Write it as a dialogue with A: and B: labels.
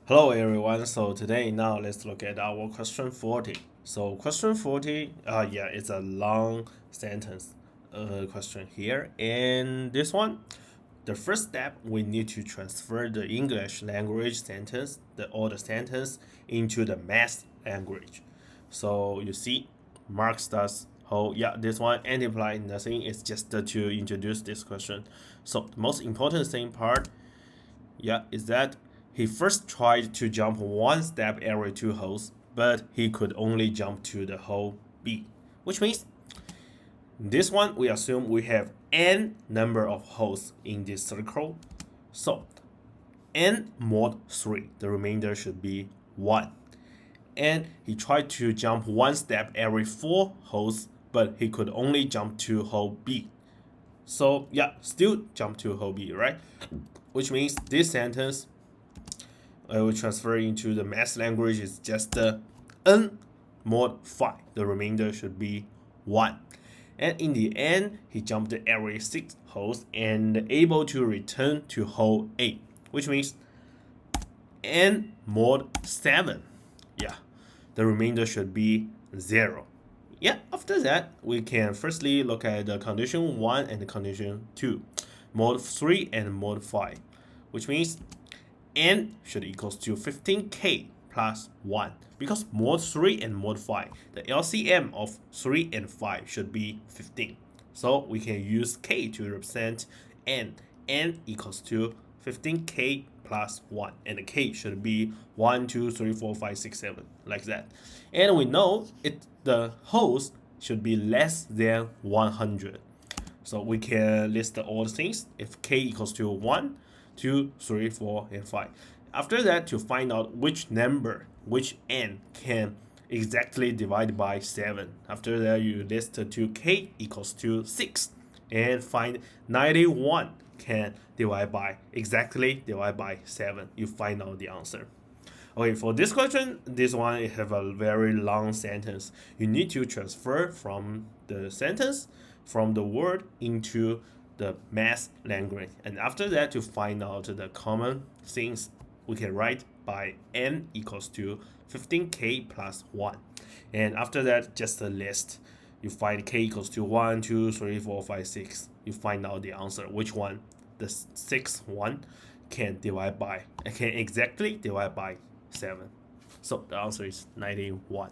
A: Hello everyone, so today now let's look at our question 40. So question 40, it's a long sentence question here. And this one, the first step, we need to transfer the English language sentence, or the sentence into the math language. So you see, Marx does this one and imply nothing. It's just to introduce this question. So the most important thing part is that he first tried to jump one step every two holes, but he could only jump to the hole B, which means this one we assume we have n number of holes in this circle. So n mod 3, the remainder should be 1. And he tried to jump one step every 4 holes, but he could only jump to hole B. So still jump to hole B, right? Which means this sentence will transfer into the math language is just n mod 5. The remainder should be 1. And in the end, he jumped every 6 holes and able to return to hole A, which means n mod 7. The remainder should be 0. After that, we can firstly look at the condition 1 and the condition 2, mod 3 and mod 5, which means n should equals to 15k plus 1, because mod 3 and mod 5, the LCM of 3 and 5 should be 15. So we can use k to represent n. N equals to 15k plus 1, and the k should be 1, 2, 3, 4, 5, 6, 7, like that. And we know the holes should be less than 100. So we can list all the things if k equals to 1, 2, 3, 4, and 5. After that, to find out which number, which n can exactly divide by 7. After that, you list to k equals to 6 and find 91 can exactly divide by 7. You find out the answer. Okay, for this question, this one it have a very long sentence. You need to transfer from the sentence, from the word into the math language. And after that, to find out the common things, we can write by n equals to 15k plus 1. And after that, just a list. You find k equals to 1, 2, 3, 4, 5, 6. You find out the answer, which one, the sixth one, can exactly divide by 7. So the answer is 91.